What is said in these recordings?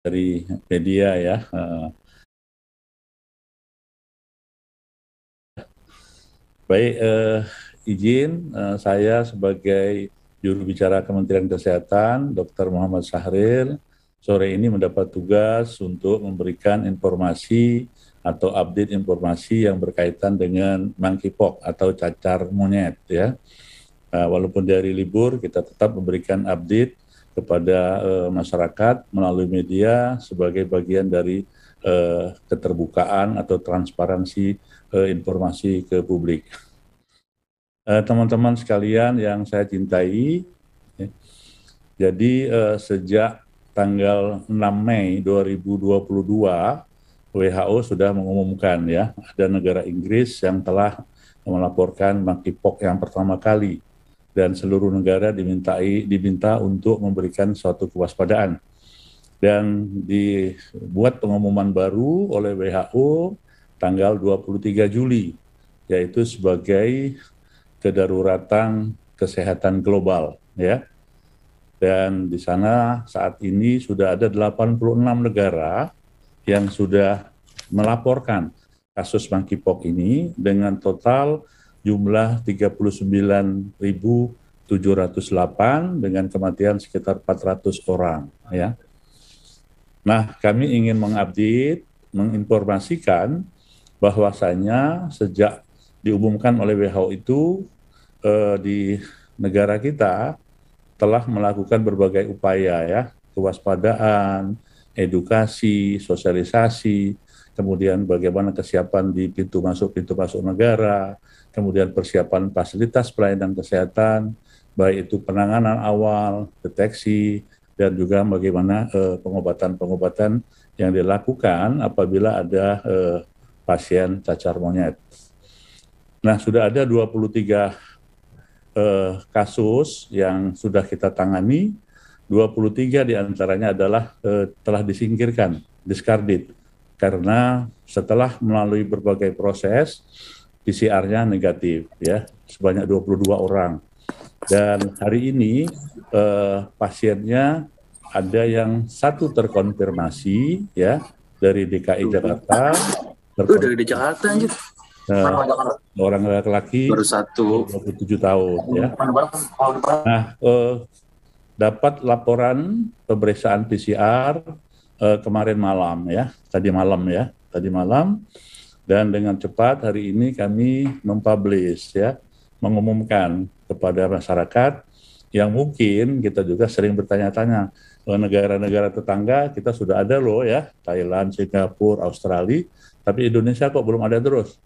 dari media ya. Baik, izin saya sebagai juru bicara Kementerian Kesehatan, Dr. Muhammad Sahril, sore ini mendapat tugas untuk memberikan informasi atau update informasi yang berkaitan dengan monkeypox atau cacar monyet ya. Walaupun dari libur, kita tetap memberikan update kepada masyarakat melalui media sebagai bagian dari keterbukaan atau transparansi informasi ke publik. Teman-teman sekalian yang saya cintai, ya, jadi sejak tanggal 6 Mei 2022, WHO sudah mengumumkan ya, ada negara Inggris yang telah melaporkan monkeypox yang pertama kali dan seluruh negara diminta untuk memberikan suatu kewaspadaan. Dan dibuat pengumuman baru oleh WHO tanggal 23 Juli, yaitu sebagai kedaruratan kesehatan global ya. Dan di sana saat ini sudah ada 86 negara yang sudah melaporkan kasus monkeypox ini dengan total jumlah 39.708 dengan kematian sekitar 400 orang ya. Nah, kami ingin mengupdate, menginformasikan bahwasanya sejak diumumkan oleh WHO itu di negara kita telah melakukan berbagai upaya ya, kewaspadaan, edukasi, sosialisasi, kemudian bagaimana kesiapan di pintu masuk negara, kemudian persiapan fasilitas pelayanan kesehatan, baik itu penanganan awal, deteksi, dan juga bagaimana pengobatan-pengobatan yang dilakukan apabila ada pasien cacar monyet. Nah, sudah ada 23 kasus yang sudah kita tangani, 23 diantaranya adalah telah disingkirkan, discarded, karena setelah melalui berbagai proses, PCR-nya negatif, ya, sebanyak 22 orang. Dan hari ini pasiennya ada yang satu terkonfirmasi, ya, dari DKI Jakarta. Dari Jakarta anjir. Orang laki-laki baru 27 tahun ya. Nah, dapat laporan pemeriksaan PCR kemarin malam ya, tadi malam, dan dengan cepat hari ini kami mempublish ya, mengumumkan kepada masyarakat yang mungkin kita juga sering bertanya-tanya, negara-negara tetangga kita sudah ada loh ya, Thailand, Singapura, Australia, tapi Indonesia kok belum ada terus.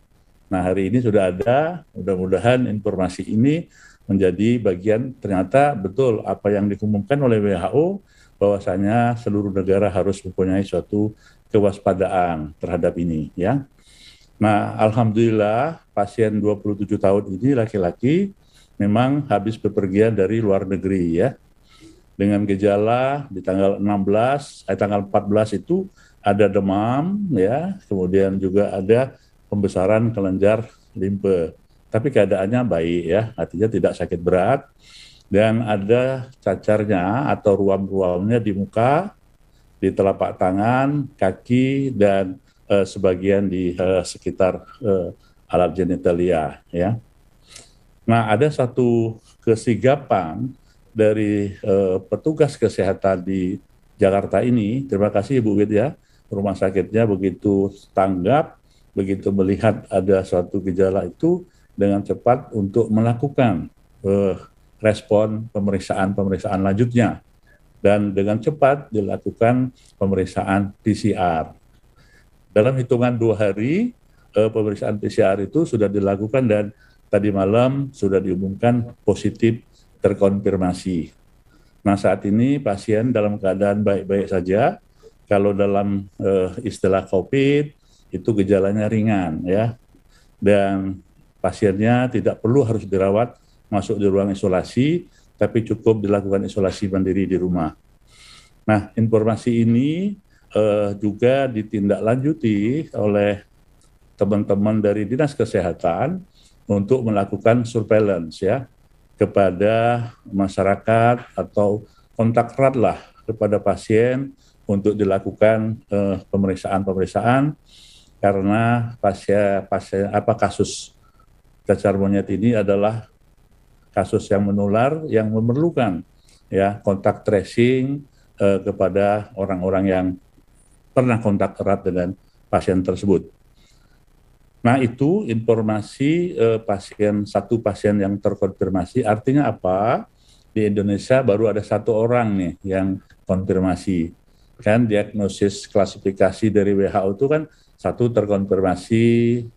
Nah, hari ini sudah ada, mudah-mudahan informasi ini menjadi bagian, ternyata betul apa yang diumumkan oleh WHO, bahwasanya seluruh negara harus mempunyai suatu kewaspadaan terhadap ini ya. Nah, alhamdulillah pasien 27 tahun ini laki-laki memang habis bepergian dari luar negeri ya. Dengan gejala di tanggal 14 itu ada demam ya, kemudian juga ada pembesaran kelenjar limfe. Tapi keadaannya baik ya, artinya tidak sakit berat, dan ada cacarnya atau ruam-ruamnya di muka, di telapak tangan, kaki, dan sebagian di sekitar alat genitalia ya. Nah, ada satu kesigapan dari petugas kesehatan di Jakarta ini. Terima kasih Bu Widya, rumah sakitnya begitu tanggap, begitu melihat ada suatu gejala itu dengan cepat untuk melakukan respon pemeriksaan lanjutnya, dan dengan cepat dilakukan pemeriksaan PCR. Dalam hitungan 2 hari pemeriksaan PCR itu sudah dilakukan dan tadi malam sudah diumumkan positif terkonfirmasi. Nah, saat ini pasien dalam keadaan baik-baik saja. Kalau dalam istilah COVID itu gejalanya ringan ya, dan pasiennya tidak perlu harus dirawat masuk di ruang isolasi, tapi cukup dilakukan isolasi mandiri di rumah. Nah, informasi ini juga ditindaklanjuti oleh teman-teman dari Dinas Kesehatan untuk melakukan surveillance ya kepada masyarakat atau kontak erat lah kepada pasien untuk dilakukan pemeriksaan karena kasus cacar monyet ini adalah kasus yang menular yang memerlukan ya kontak tracing kepada orang-orang yang pernah kontak erat dengan pasien tersebut. Nah, itu informasi satu pasien yang terkonfirmasi. Artinya apa? Di Indonesia baru ada 1 orang nih yang konfirmasi. Kan diagnosis klasifikasi dari WHO itu kan 1 terkonfirmasi,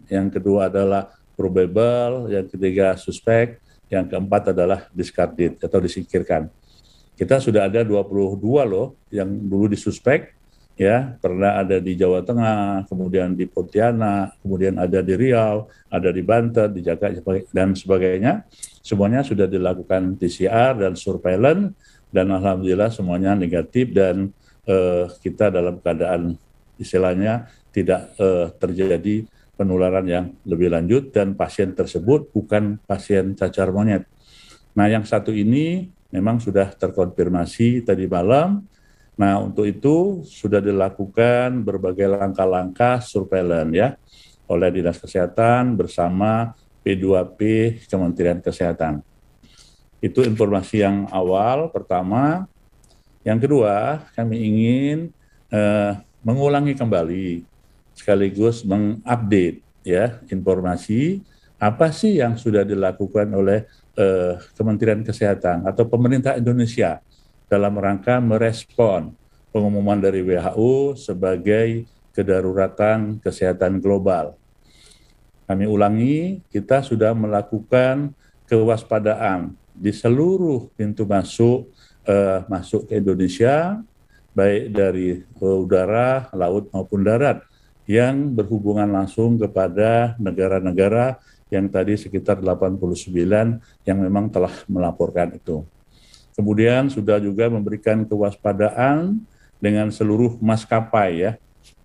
yang kedua adalah probable, yang ketiga suspek, yang keempat adalah discarded atau disingkirkan. Kita sudah ada 22 loh yang dulu disuspek, ya, pernah ada di Jawa Tengah, kemudian di Pontianak, kemudian ada di Riau, ada di Banten, di Jakarta dan sebagainya. Semuanya sudah dilakukan PCR dan surveillance dan alhamdulillah semuanya negatif dan kita dalam keadaan istilahnya tidak terjadi penularan yang lebih lanjut dan pasien tersebut bukan pasien cacar monyet. Nah, yang satu ini memang sudah terkonfirmasi tadi malam. Nah, untuk itu sudah dilakukan berbagai langkah-langkah surveillance ya oleh Dinas Kesehatan bersama P2P Kementerian Kesehatan. Itu informasi yang awal pertama. Yang kedua, kami ingin mengulangi kembali sekaligus mengupdate ya informasi apa sih yang sudah dilakukan oleh Kementerian Kesehatan atau pemerintah Indonesia dalam rangka merespon pengumuman dari WHO sebagai kedaruratan kesehatan global. Kami ulangi, kita sudah melakukan kewaspadaan di seluruh pintu masuk ke Indonesia, baik dari udara, laut maupun darat, yang berhubungan langsung kepada negara-negara yang tadi sekitar 89 yang memang telah melaporkan itu. Kemudian sudah juga memberikan kewaspadaan dengan seluruh maskapai ya,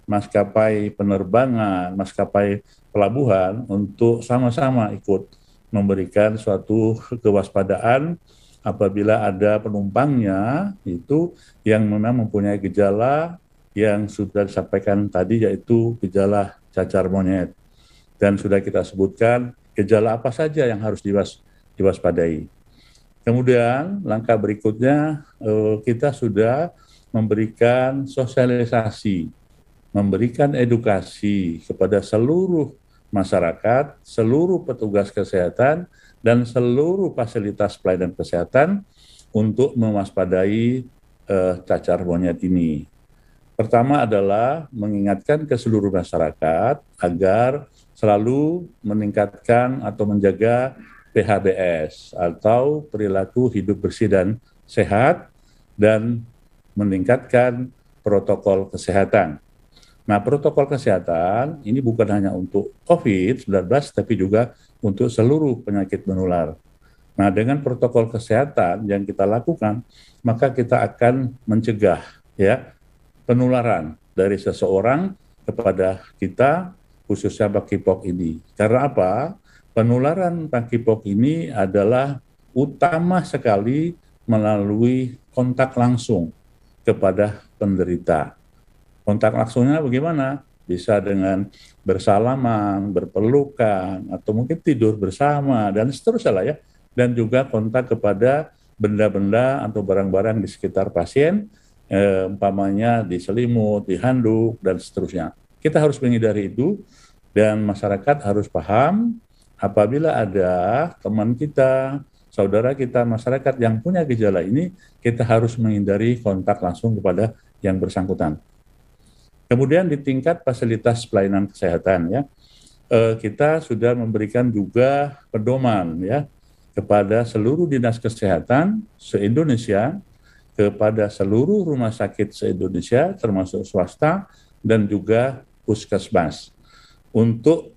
maskapai penerbangan, maskapai pelabuhan untuk sama-sama ikut memberikan suatu kewaspadaan apabila ada penumpangnya itu yang memang mempunyai gejala yang sudah disampaikan tadi yaitu gejala cacar monyet. Dan sudah kita sebutkan gejala apa saja yang harus diwaspadai. Kemudian langkah berikutnya kita sudah memberikan sosialisasi, memberikan edukasi kepada seluruh masyarakat, seluruh petugas kesehatan, dan seluruh fasilitas pelayanan kesehatan untuk mewaspadai cacar monyet ini. Pertama adalah mengingatkan ke seluruh masyarakat agar selalu meningkatkan atau menjaga PHBS atau perilaku hidup bersih dan sehat dan meningkatkan protokol kesehatan. Nah, protokol kesehatan ini bukan hanya untuk COVID-19 tapi juga untuk seluruh penyakit menular. Nah, dengan protokol kesehatan yang kita lakukan, maka kita akan mencegah ya penularan dari seseorang kepada kita khususnya monkeypox ini. Karena apa? Penularan monkeypox ini adalah utama sekali melalui kontak langsung kepada penderita. Kontak langsungnya bagaimana? Bisa dengan bersalaman, berpelukan, atau mungkin tidur bersama, dan seterusnya lah ya. Dan juga kontak kepada benda-benda atau barang-barang di sekitar pasien, umpamanya di selimut, di handuk, dan seterusnya. Kita harus menghindari itu, dan masyarakat harus paham apabila ada teman kita, saudara kita, masyarakat yang punya gejala ini, kita harus menghindari kontak langsung kepada yang bersangkutan. Kemudian di tingkat fasilitas pelayanan kesehatan ya, kita sudah memberikan juga pedoman ya kepada seluruh dinas kesehatan se-Indonesia, kepada seluruh rumah sakit se-Indonesia termasuk swasta dan juga puskesmas untuk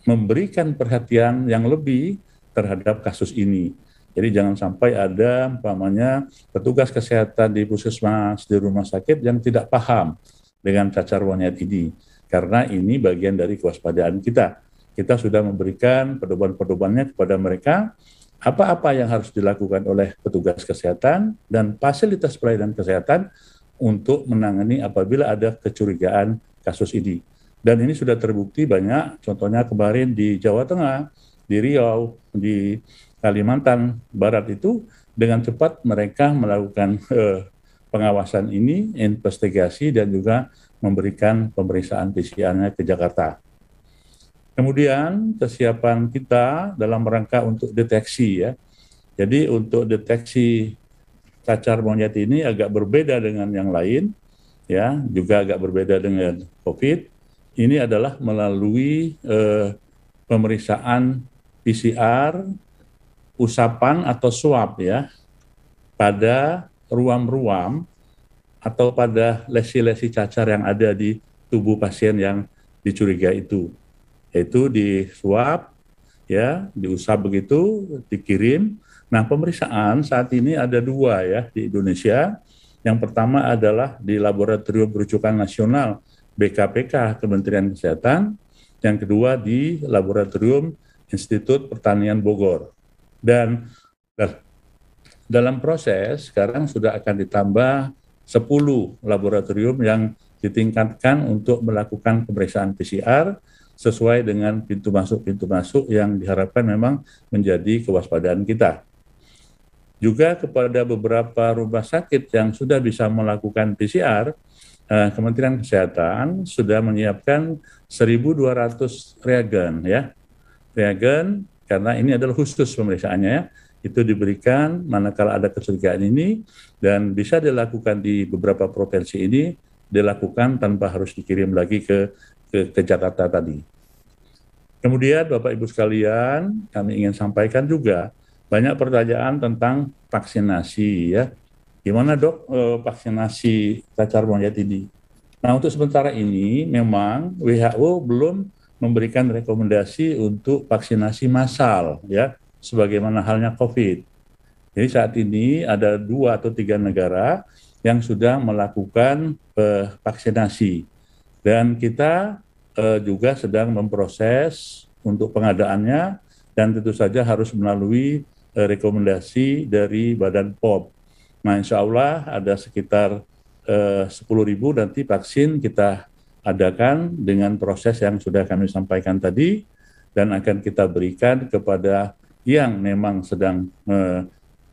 memberikan perhatian yang lebih terhadap kasus ini. Jadi jangan sampai ada umpamanya petugas kesehatan di puskesmas, di rumah sakit yang tidak paham dengan cacar monyet ini. Karena ini bagian dari kewaspadaan kita. Kita sudah memberikan pedoman-pedomannya kepada mereka, apa-apa yang harus dilakukan oleh petugas kesehatan dan fasilitas pelayanan kesehatan untuk menangani apabila ada kecurigaan kasus ini. Dan ini sudah terbukti banyak, contohnya kemarin di Jawa Tengah, di Riau, di Kalimantan Barat itu dengan cepat mereka melakukan pengawasan ini, investigasi dan juga memberikan pemeriksaan PCR-nya ke Jakarta. Kemudian kesiapan kita dalam rangka untuk deteksi ya. Jadi untuk deteksi cacar monyet ini agak berbeda dengan yang lain, ya, juga agak berbeda dengan COVID. Ini adalah melalui pemeriksaan PCR, usapan atau swab ya, pada ruam-ruam atau pada lesi-lesi cacar yang ada di tubuh pasien yang dicurigai itu. Yaitu di swab, ya, diusap begitu, dikirim. Nah, pemeriksaan saat ini ada dua ya di Indonesia. Yang pertama adalah di Laboratorium Rujukan Nasional BKPK Kementerian Kesehatan. Yang kedua di Laboratorium Institut Pertanian Bogor. Dan dalam proses sekarang sudah akan ditambah 10 laboratorium yang ditingkatkan untuk melakukan pemeriksaan PCR sesuai dengan pintu masuk yang diharapkan memang menjadi kewaspadaan kita. Juga kepada beberapa rumah sakit yang sudah bisa melakukan PCR, Kementerian Kesehatan sudah menyiapkan 1.200 reagen ya. Reagen karena ini adalah khusus pemeriksaannya ya. Itu diberikan manakala ada kecurigaan ini dan bisa dilakukan di beberapa provinsi ini, dilakukan tanpa harus dikirim lagi ke Jakarta tadi. Kemudian Bapak Ibu sekalian, kami ingin sampaikan juga banyak pertanyaan tentang vaksinasi ya. Gimana dok vaksinasi cacar monyet ini? Nah untuk sementara ini memang WHO belum memberikan rekomendasi untuk vaksinasi massal ya, sebagaimana halnya COVID. Jadi saat ini ada 2 atau 3 negara yang sudah melakukan vaksinasi dan kita juga sedang memproses untuk pengadaannya dan tentu saja harus melalui rekomendasi dari Badan POM. Nah, insya Allah ada sekitar 10.000 nanti vaksin kita adakan dengan proses yang sudah kami sampaikan tadi dan akan kita berikan kepada yang memang sedang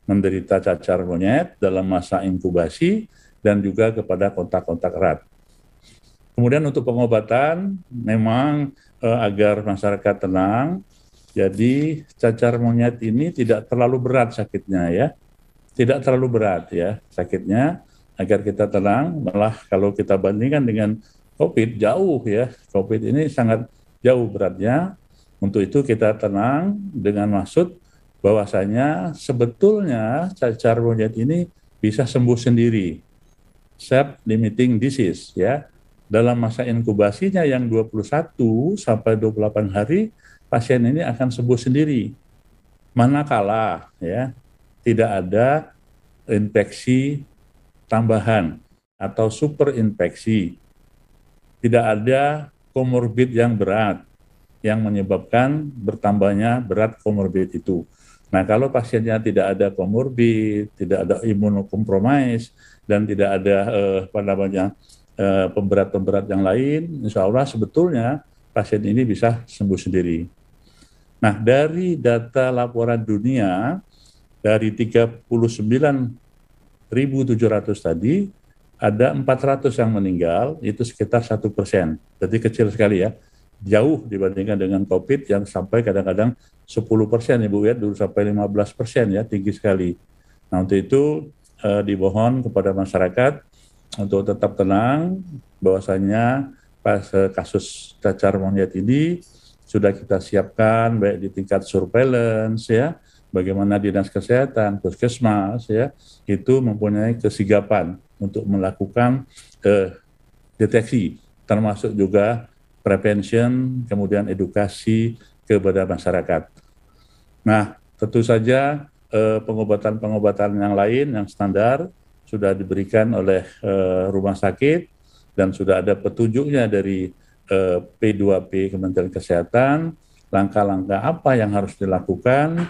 menderita cacar monyet dalam masa inkubasi dan juga kepada kontak-kontak erat. Kemudian untuk pengobatan memang agar masyarakat tenang, jadi cacar monyet ini tidak terlalu berat sakitnya ya, tidak terlalu berat ya sakitnya, agar kita tenang. Malah kalau kita bandingkan dengan COVID jauh ya, COVID ini sangat jauh beratnya. Untuk itu kita tenang dengan maksud bahwasanya sebetulnya cacar monyet ini bisa sembuh sendiri, self-limiting disease ya. Dalam masa inkubasinya yang 21 sampai 28 hari, pasien ini akan sembuh sendiri. Manakala ya tidak ada infeksi tambahan atau superinfeksi, tidak ada komorbid yang berat yang menyebabkan bertambahnya berat komorbid itu. Nah, kalau pasiennya tidak ada komorbid, tidak ada imunokompromis, dan tidak ada pemberat-pemberat yang lain, insya Allah sebetulnya pasien ini bisa sembuh sendiri. Nah, dari data laporan dunia, dari 39.700 tadi, ada 400 yang meninggal, itu sekitar 1%. Jadi kecil sekali ya, jauh dibandingkan dengan COVID yang sampai kadang-kadang 10%, Ibu ya, dulu sampai 15% ya, tinggi sekali. Nah, untuk itu dimohon kepada masyarakat untuk tetap tenang, bahwasanya kasus cacar monyet ini sudah kita siapkan baik di tingkat surveillance ya, bagaimana dinas kesehatan, puskesmas ya, itu mempunyai kesigapan untuk melakukan deteksi, termasuk juga prevention, kemudian edukasi kepada masyarakat. Nah, tentu saja pengobatan-pengobatan yang lain yang standar sudah diberikan oleh rumah sakit dan sudah ada petunjuknya dari P2P Kementerian Kesehatan, langkah-langkah apa yang harus dilakukan,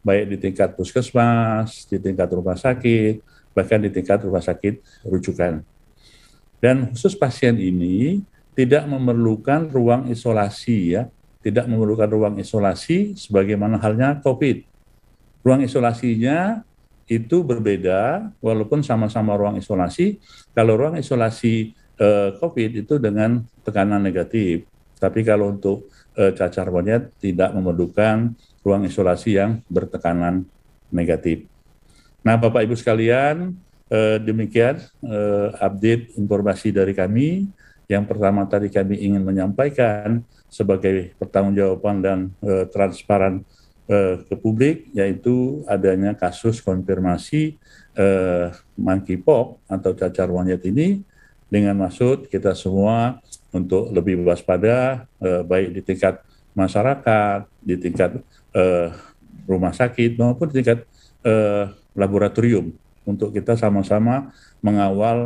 baik di tingkat puskesmas, di tingkat rumah sakit, bahkan di tingkat rumah sakit rujukan. Dan khusus pasien ini tidak memerlukan ruang isolasi ya, tidak memerlukan ruang isolasi sebagaimana halnya COVID. Ruang isolasinya itu berbeda, walaupun sama-sama ruang isolasi. Kalau ruang isolasi COVID itu dengan tekanan negatif, tapi kalau untuk cacar monyet tidak memerlukan ruang isolasi yang bertekanan negatif. Nah, Bapak Ibu sekalian, demikian update informasi dari kami. Yang pertama tadi kami ingin menyampaikan sebagai pertanggungjawaban dan transparan ke publik, yaitu adanya kasus konfirmasi monkeypox atau cacar monyet ini, dengan maksud kita semua untuk lebih waspada, baik di tingkat masyarakat, di tingkat rumah sakit maupun di tingkat laboratorium, untuk kita sama-sama mengawal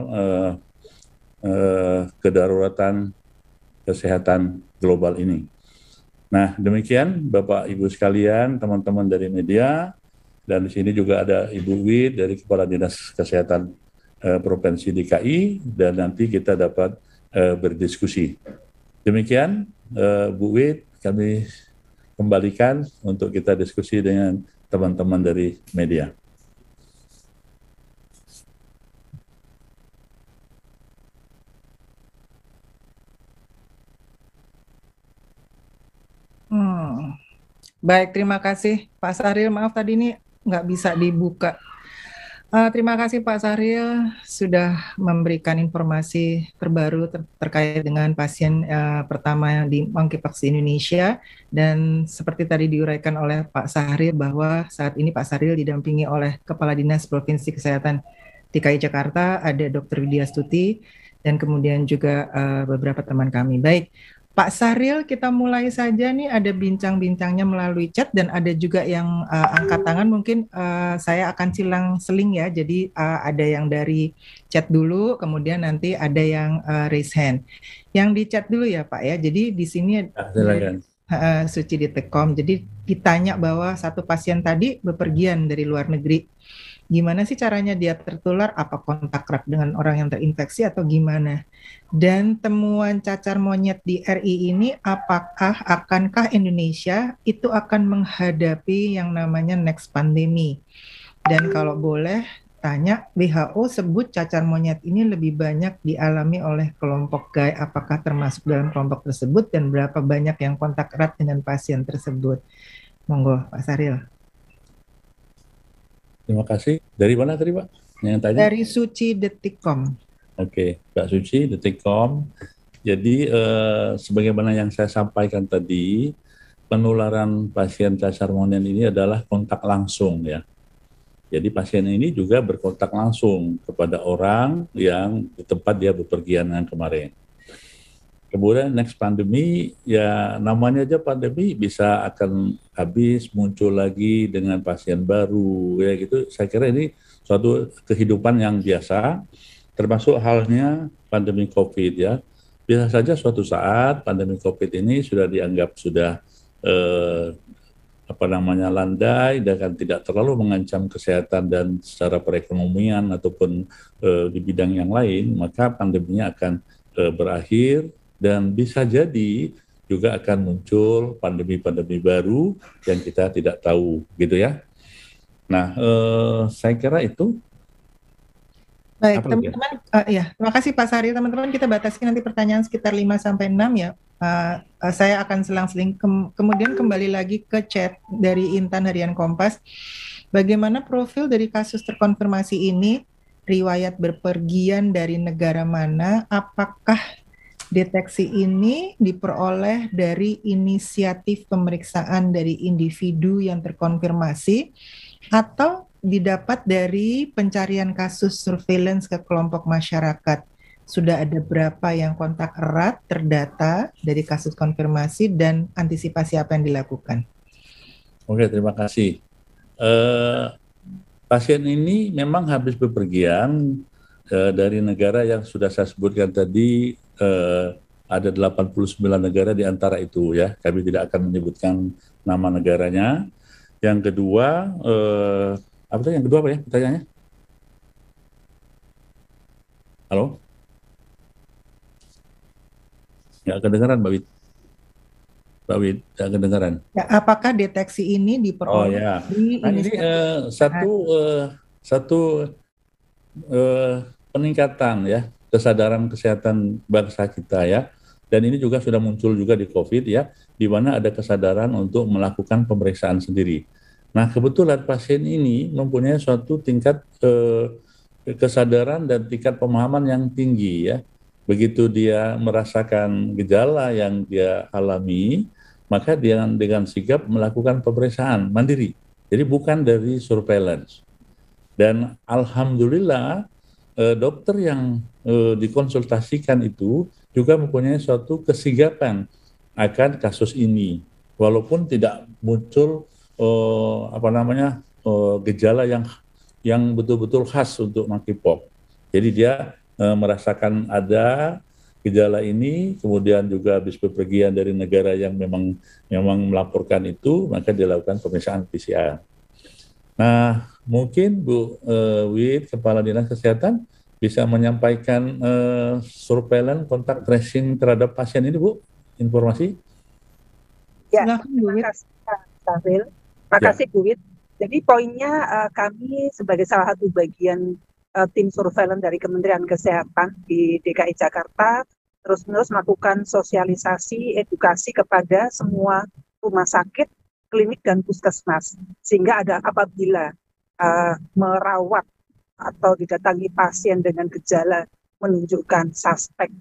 kedaruratan kesehatan global ini. Nah, demikian Bapak Ibu sekalian, teman-teman dari media, dan di sini juga ada Ibu Wid dari Kepala Dinas Kesehatan Provinsi DKI, dan nanti kita dapat berdiskusi. Demikian Bu Wid, kami kembalikan untuk kita diskusi dengan teman-teman dari media. Baik, terima kasih Pak Sahril. Maaf tadi ini nggak bisa dibuka. Terima kasih Pak Sahril sudah memberikan informasi terbaru terkait dengan pasien pertama di monkeypox di Indonesia, dan seperti tadi diuraikan oleh Pak Sahril bahwa saat ini Pak Sahril didampingi oleh Kepala Dinas Provinsi Kesehatan DKI Jakarta, ada Dr. Widya Stuti, dan kemudian juga beberapa teman kami. Baik, Pak Sahril, kita mulai saja nih, ada bincang-bincangnya melalui chat dan ada juga yang angkat tangan. Mungkin saya akan seling ya, jadi ada yang dari chat dulu, kemudian nanti ada yang raise hand. Yang di chat dulu ya Pak ya, jadi di sini Suci di Tekom, jadi ditanya bahwa satu pasien tadi bepergian dari luar negeri. Gimana sih caranya dia tertular? Apa kontak erat dengan orang yang terinfeksi atau gimana? Dan temuan cacar monyet di RI ini, akankah Indonesia itu akan menghadapi yang namanya next pandemi? Dan kalau boleh tanya, WHO sebut cacar monyet ini lebih banyak dialami oleh kelompok GAI. Apakah termasuk dalam kelompok tersebut dan berapa banyak yang kontak erat dengan pasien tersebut? Monggo, Pak Sahril. Terima kasih. Dari mana tadi Pak? Yang tanya? Dari Suci Detikcom. Oke, Mbak Suci Detikcom. Jadi sebagaimana yang saya sampaikan tadi, penularan pasien cacar monyet ini adalah kontak langsung ya. Jadi pasien ini juga berkontak langsung kepada orang yang di tempat dia bepergian yang kemarin. Kemudian next pandemi, ya namanya aja pandemi, bisa akan habis, muncul lagi dengan pasien baru, ya gitu. Saya kira ini suatu kehidupan yang biasa, termasuk halnya pandemi COVID ya. Bisa saja suatu saat pandemi COVID ini sudah dianggap sudah landai dan tidak terlalu mengancam kesehatan dan secara perekonomian ataupun di bidang yang lain, maka pandeminya akan berakhir. Dan bisa jadi juga akan muncul pandemi-pandemi baru yang kita tidak tahu, gitu ya. Nah, saya kira itu. Baik, teman-teman, ya, terima kasih Pak Sahril. Teman-teman, kita batasi nanti pertanyaan sekitar 5-6 ya. Saya akan selang-seling kemudian kembali lagi ke chat dari Intan Harian Kompas. Bagaimana profil dari kasus terkonfirmasi ini? Riwayat berpergian dari negara mana? Apakah deteksi ini diperoleh dari inisiatif pemeriksaan dari individu yang terkonfirmasi atau didapat dari pencarian kasus surveillance ke kelompok masyarakat? Sudah ada berapa yang kontak erat terdata dari kasus konfirmasi dan antisipasi apa yang dilakukan? Oke, terima kasih. Pasien ini memang habis bepergian dari negara yang sudah saya sebutkan tadi, ada 89 negara di antara itu ya. Kami tidak akan menyebutkan nama negaranya. Yang kedua, apa yang kedua apa ya pertanyaannya? Halo? Nggak kedengeran, Mbak Wid. Mbak Wid, nggak kedengeran. Ya, apakah deteksi ini Oh diperoleh ya, di nah ini satu peningkatan ya kesadaran kesehatan bangsa kita ya, dan ini juga sudah muncul juga di COVID ya, di mana ada kesadaran untuk melakukan pemeriksaan sendiri. Nah kebetulan pasien ini mempunyai suatu tingkat kesadaran dan tingkat pemahaman yang tinggi ya. Begitu dia merasakan gejala yang dia alami, maka dia dengan sigap melakukan pemeriksaan mandiri. Jadi bukan dari surveillance. Dan alhamdulillah dokter yang dikonsultasikan itu juga mempunyai suatu kesigapan akan kasus ini, walaupun tidak muncul gejala yang betul-betul khas untuk monkeypox. Jadi dia merasakan ada gejala ini, kemudian juga habis bepergian dari negara yang memang melaporkan itu, maka dilakukan pemeriksaan PCR. Nah, mungkin Bu Wid, Kepala Dinas Kesehatan, bisa menyampaikan surveillance kontak tracing terhadap pasien ini, Bu, informasi? Ya, Silakan, Bu Wid. terima kasih Pak Syahril. Terima kasih Bu Wid. Jadi poinnya kami sebagai salah satu bagian tim surveillance dari Kementerian Kesehatan di DKI Jakarta terus-menerus melakukan sosialisasi, edukasi kepada semua rumah sakit, klinik dan puskesmas, sehingga ada apabila merawat atau didatangi pasien dengan gejala menunjukkan suspek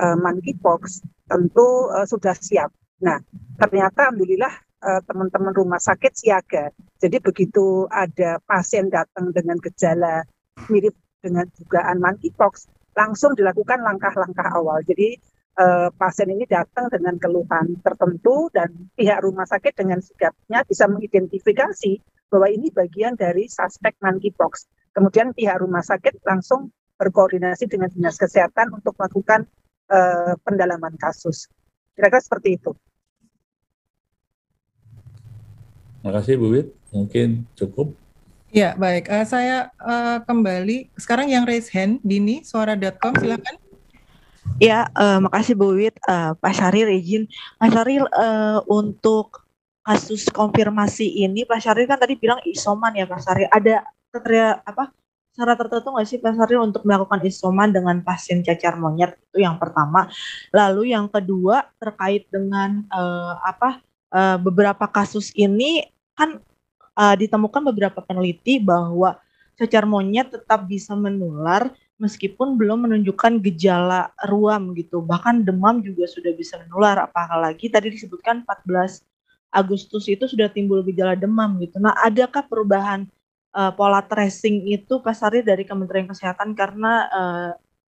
monkeypox, tentu sudah siap. Nah, ternyata alhamdulillah teman-teman rumah sakit siaga. Jadi begitu ada pasien datang dengan gejala mirip dengan dugaan monkeypox, langsung dilakukan langkah-langkah awal. Jadi pasien ini datang dengan keluhan tertentu dan pihak rumah sakit dengan sigapnya bisa mengidentifikasi bahwa ini bagian dari suspek monkeypox. Kemudian pihak rumah sakit langsung berkoordinasi dengan dinas kesehatan untuk melakukan pendalaman kasus. Kira-kira seperti itu. Terima kasih Bu Wid, mungkin cukup. Ya, baik. Saya kembali. Sekarang yang raise hand, Dini, suara.com, silakan. Ya, makasih Bu Wid, Pak Syahril izin. Pak Syahril, untuk kasus konfirmasi ini, Pak Syahril kan tadi bilang isoman ya Pak Syahril. Ada syarat tertentu nggak sih Pak Syahril untuk melakukan isoman dengan pasien cacar monyet? Itu yang pertama. Lalu yang kedua terkait dengan beberapa kasus ini kan ditemukan beberapa peneliti bahwa cacar monyet tetap bisa menular meskipun belum menunjukkan gejala ruam gitu, bahkan demam juga sudah bisa menular, apalagi tadi disebutkan 14 Agustus itu sudah timbul gejala demam gitu. Nah, adakah perubahan pola tracing itu Pak Syahril dari Kementerian Kesehatan karena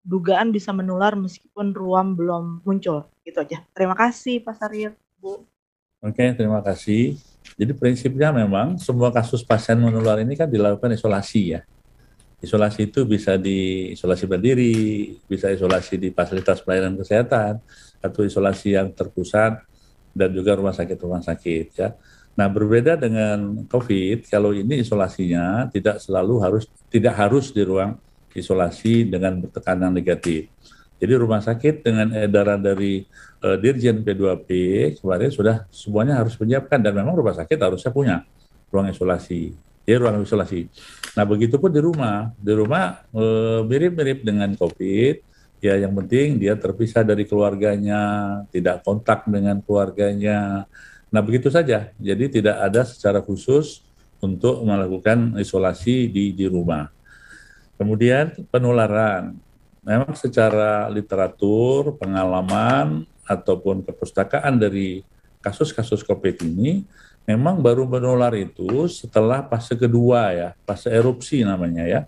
dugaan bisa menular meskipun ruam belum muncul? Gitu aja. Terima kasih Pak Syahril, Bu. Oke, terima kasih. Jadi prinsipnya memang semua kasus pasien menular ini kan dilakukan isolasi ya. Isolasi itu bisa di isolasi berdiri, bisa isolasi di fasilitas pelayanan kesehatan, atau isolasi yang terpusat, dan juga rumah sakit ya. Nah, berbeda dengan COVID, kalau ini isolasinya tidak harus di ruang isolasi dengan tekanan negatif. Jadi rumah sakit dengan edaran dari Dirjen P2P kemarin sudah semuanya harus menyiapkan, dan memang rumah sakit harusnya punya ruang isolasi. Ruang isolasi. Nah, begitupun di rumah mirip-mirip dengan COVID, ya yang penting dia terpisah dari keluarganya, tidak kontak dengan keluarganya. Nah, begitu saja. Jadi tidak ada secara khusus untuk melakukan isolasi di rumah. Kemudian penularan. Memang secara literatur, pengalaman, ataupun kepustakaan dari kasus-kasus COVID ini, memang baru menular itu setelah fase kedua ya, fase erupsi namanya ya.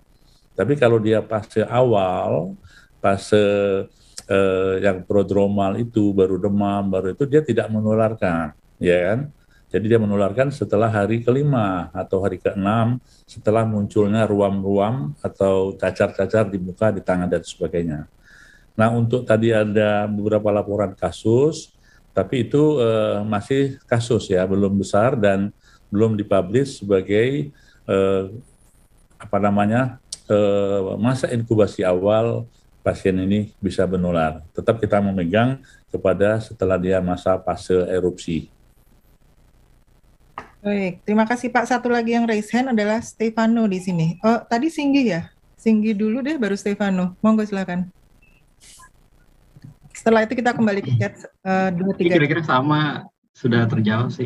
Tapi kalau dia fase awal, fase yang prodromal itu, baru demam, baru itu dia tidak menularkan, ya kan? Jadi dia menularkan setelah hari kelima atau hari ke-6, setelah munculnya ruam-ruam atau cacar-cacar di muka, di tangan, dan sebagainya. Nah, untuk tadi ada beberapa laporan kasus, tapi itu masih kasus ya, belum besar dan belum dipublish sebagai masa inkubasi awal pasien ini bisa menular. Tetap kita memegang kepada setelah dia masa fase erupsi. Baik, terima kasih Pak. Satu lagi yang raise hand adalah Stefano di sini. Oh, tadi Singgi ya? Singgi dulu deh, baru Stefano. Monggo silakan. Setelah itu kita kembali ke chat 2-3. Kira-kira sama, sudah terjawab sih.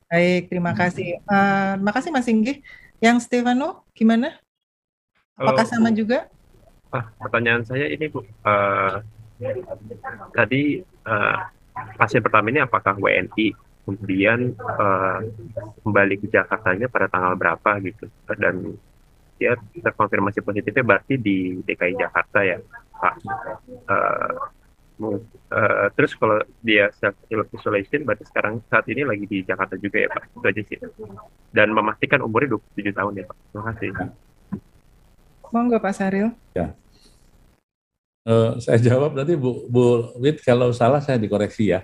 Baik, terima kasih. Terima kasih Mas Singgi. Yang Stefano, gimana? Apakah sama juga? Pertanyaan saya ini Bu, tadi pasien pertama ini apakah WNI? Kemudian kembali ke Jakartanya pada tanggal berapa gitu, dan dia terkonfirmasi positifnya berarti di DKI Jakarta ya Pak. Terus kalau dia self isolation berarti sekarang saat ini lagi di Jakarta juga ya Pak, itu aja sih. Dan memastikan umurnya 27 tahun ya Pak. Terima kasih. Monggo Pak Sahril. Ya. Saya jawab nanti Bu Wit, kalau salah saya dikoreksi ya.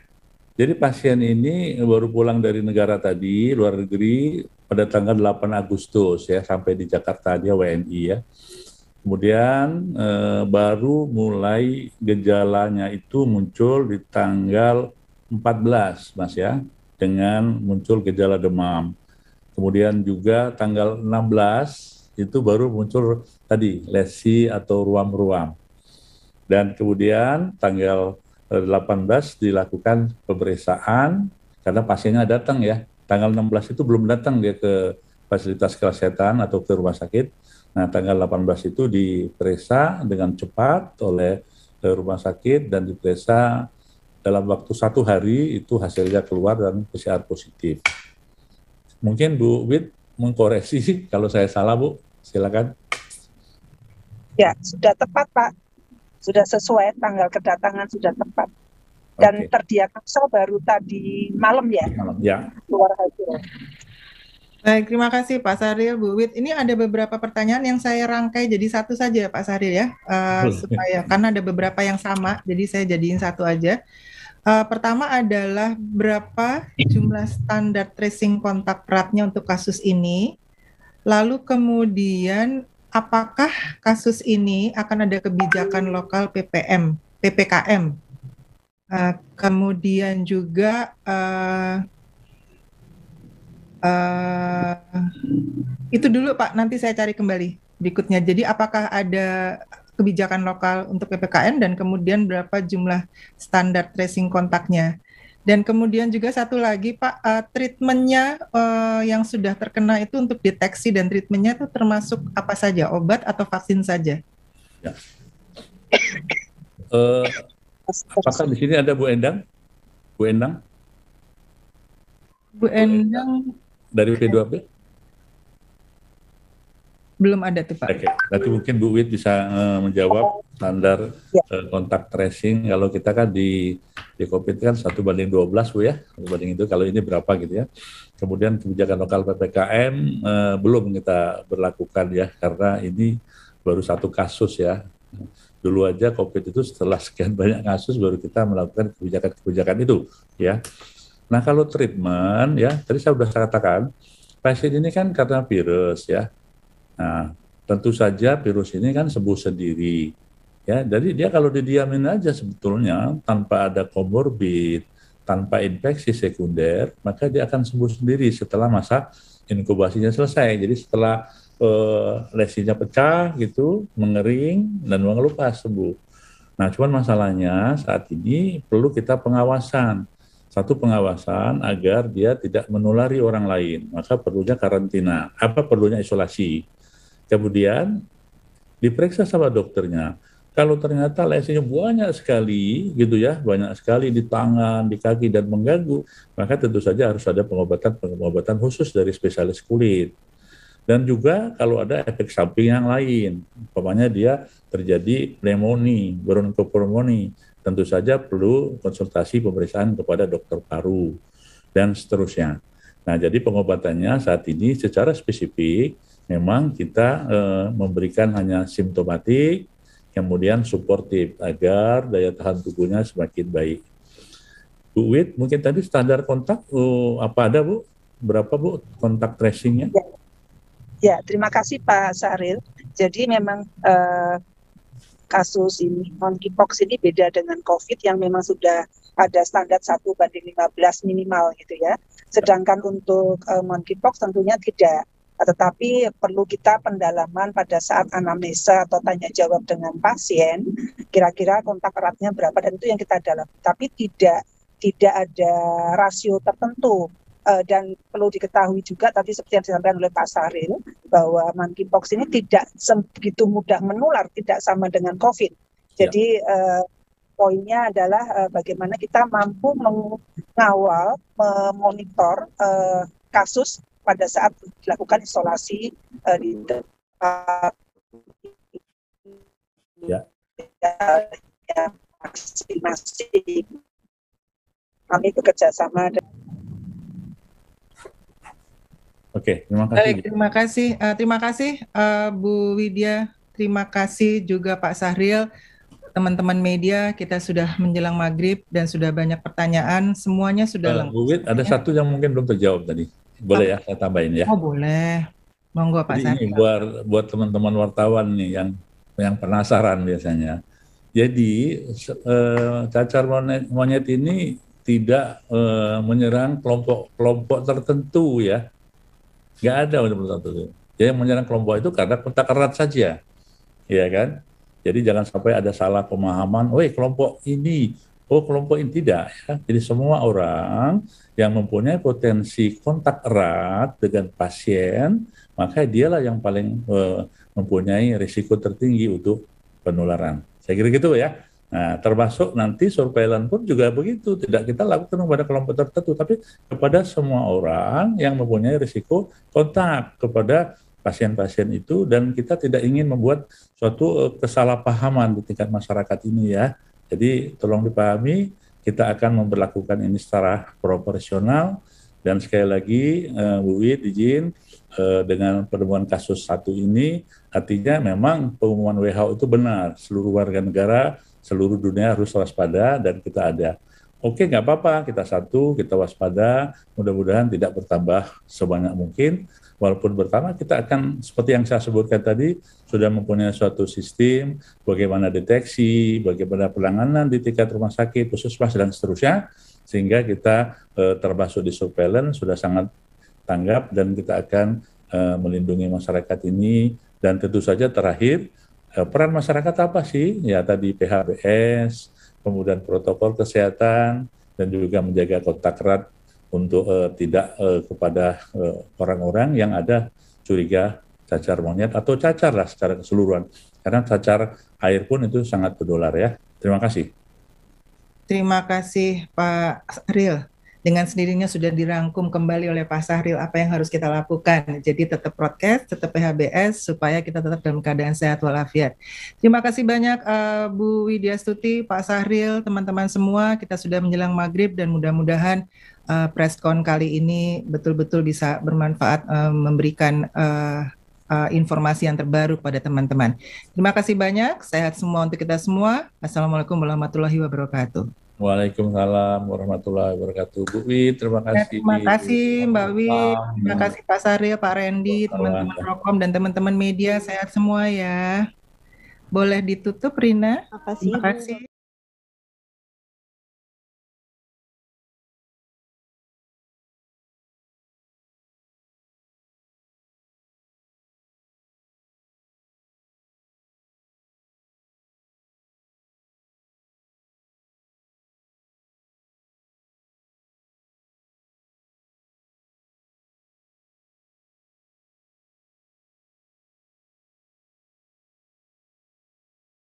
Jadi pasien ini baru pulang dari negara tadi, luar negeri, pada tanggal 8 Agustus ya, sampai di Jakarta, dia WNI ya. Kemudian baru mulai gejalanya itu muncul di tanggal 14, Mas ya, dengan muncul gejala demam. Kemudian juga tanggal 16 itu baru muncul tadi lesi atau ruam-ruam. Dan kemudian tanggal 18 dilakukan pemeriksaan karena pasiennya datang ya. Tanggal 16 itu belum datang dia ke fasilitas kesehatan atau ke rumah sakit. Nah, tanggal 18 itu diperiksa dengan cepat oleh rumah sakit dan diperiksa dalam waktu 1 hari itu hasilnya keluar dan PCR positif. Mungkin Bu Wit mengkoreksi kalau saya salah Bu, silakan. Ya, sudah tepat Pak. Sudah sesuai, tanggal kedatangan sudah tepat. Dan terdiagnosa baru tadi malam ya? Malam, ya. Keluar hasil. Baik, terima kasih Pak Sahril, Bu Wit. Ini ada beberapa pertanyaan yang saya rangkai jadi satu saja Pak Sahril ya, supaya karena ada beberapa yang sama, jadi saya jadiin satu aja. Pertama adalah berapa jumlah standar tracing kontak eratnya untuk kasus ini, lalu kemudian apakah kasus ini akan ada kebijakan lokal PPKM? Kemudian juga itu dulu Pak, nanti saya cari kembali berikutnya. Jadi apakah ada kebijakan lokal untuk PPKM dan kemudian berapa jumlah standar tracing kontaknya? Dan kemudian juga satu lagi Pak, treatmentnya yang sudah terkena itu untuk deteksi dan treatmentnya itu termasuk apa saja, obat atau vaksin saja? Ya. Apakah di sini ada Bu Endang? Bu Endang? Bu Endang dari P2P? Belum ada tuh Pak. Oke, nanti mungkin Bu Wit bisa menjawab standar kontak tracing. Kalau kita kan di COVID kan 1:12 Bu ya, 1 itu kalau ini berapa gitu ya. Kemudian kebijakan lokal PPKM belum kita berlakukan ya, karena ini baru 1 kasus ya. Dulu aja COVID itu setelah sekian banyak kasus baru kita melakukan kebijakan-kebijakan itu ya. Nah kalau treatment ya, tadi saya sudah katakan, pasien ini kan karena virus ya. Nah, tentu saja virus ini kan sembuh sendiri. Ya, jadi dia kalau didiamin aja sebetulnya tanpa ada komorbid, tanpa infeksi sekunder, maka dia akan sembuh sendiri setelah masa inkubasinya selesai. Jadi setelah lesinya pecah gitu, mengering dan mengelupas sembuh. Nah, cuman masalahnya saat ini perlu kita pengawasan. Satu pengawasan agar dia tidak menulari orang lain, maka perlunya karantina. Apa perlunya isolasi? Kemudian diperiksa sama dokternya. Kalau ternyata lesinya banyak sekali gitu ya, banyak sekali di tangan, di kaki dan mengganggu, maka tentu saja harus ada pengobatan khusus dari spesialis kulit. Dan juga kalau ada efek samping yang lain, umpamanya dia terjadi pneumonia, bronchopneumonia, tentu saja perlu konsultasi pemeriksaan kepada dokter paru dan seterusnya. Nah, jadi pengobatannya saat ini secara spesifik memang kita memberikan hanya simptomatik, kemudian suportif agar daya tahan tubuhnya semakin baik. Bu Wit, mungkin tadi standar kontak apa ada Bu? Berapa Bu kontak tracingnya? Ya, terima kasih Pak Sahril. Jadi memang kasus ini monkeypox ini beda dengan COVID yang memang sudah ada standar 1:15 minimal gitu ya. Sedangkan untuk monkeypox tentunya tidak. Tetapi perlu kita pendalaman pada saat anamnesa atau tanya jawab dengan pasien, kira-kira kontak eratnya berapa, dan itu yang kita dalami. Tapi tidak ada rasio tertentu. Dan perlu diketahui juga tadi seperti yang disampaikan oleh Pak Sahril bahwa monkeypox ini tidak begitu mudah menular, tidak sama dengan COVID. Jadi poinnya adalah bagaimana kita mampu mengawal, memonitor kasus pada saat dilakukan isolasi di tempat vaksinasi. Kami bekerja sama dengan Oke, terima kasih. Baik, terima kasih Bu Widya, terima kasih juga Pak Sahril, teman-teman media. Kita sudah menjelang maghrib dan sudah banyak pertanyaan, semuanya sudah lengkap. Bu Wid, ada satu yang mungkin belum terjawab tadi, boleh ya saya tambahin ya? Oh boleh, monggo Pak Sahril. Ini buat teman-teman wartawan nih yang penasaran biasanya. Jadi cacar monyet ini tidak menyerang kelompok tertentu ya. Nggak ada untuk tertentu. Jadi yang menyerang kelompok itu karena kontak erat saja, ya kan? Jadi jangan sampai ada salah pemahaman. Kelompok ini, kelompok ini tidak. Ya. Jadi semua orang yang mempunyai potensi kontak erat dengan pasien, maka dialah yang paling mempunyai risiko tertinggi untuk penularan. Saya kira gitu ya. Nah, termasuk nanti surveillance pun juga begitu, tidak kita lakukan kepada kelompok tertentu, tapi kepada semua orang yang mempunyai risiko kontak kepada pasien-pasien itu, dan kita tidak ingin membuat suatu kesalahpahaman di tingkat masyarakat ini ya. Jadi tolong dipahami, kita akan memperlakukan ini secara proporsional, dan sekali lagi Bu Wid izin dengan penemuan kasus satu ini, artinya memang pengumuman WHO itu benar, seluruh warga negara seluruh dunia harus waspada dan kita ada. Oke, nggak apa-apa, kita waspada, mudah-mudahan tidak bertambah sebanyak mungkin. Walaupun bertambah, kita akan, seperti yang saya sebutkan tadi, sudah mempunyai suatu sistem, bagaimana deteksi, bagaimana penanganan di tingkat rumah sakit, puskesmas, dan seterusnya, sehingga kita termasuk di surveillance sudah sangat tanggap, dan kita akan melindungi masyarakat ini. Dan tentu saja terakhir, peran masyarakat apa sih? Ya tadi PHBS, kemudian protokol kesehatan, dan juga menjaga kontak erat untuk tidak kepada orang-orang yang ada curiga cacar monyet atau cacar lah secara keseluruhan. Karena cacar air pun itu sangat menular ya. Terima kasih. Terima kasih Pak Sahril. Dengan sendirinya sudah dirangkum kembali oleh Pak Sahril apa yang harus kita lakukan. Jadi tetap prokes, tetap PHBS, supaya kita tetap dalam keadaan sehat walafiat. Terima kasih banyak Bu Widya Stuti, Pak Sahril, teman-teman semua. Kita sudah menjelang maghrib dan mudah-mudahan preskon kali ini betul-betul bisa bermanfaat, memberikan informasi yang terbaru pada teman-teman. Terima kasih banyak, sehat semua untuk kita semua. Assalamualaikum warahmatullahi wabarakatuh. Waalaikumsalam warahmatullahi wabarakatuh. Bu Wid, terima kasih. Terima kasih Mbak Wid, terima kasih Pak Sahril, Pak Randy, teman-teman Prokom dan teman-teman media, sehat semua ya. Boleh ditutup Rina? Terima kasih. Terima kasih.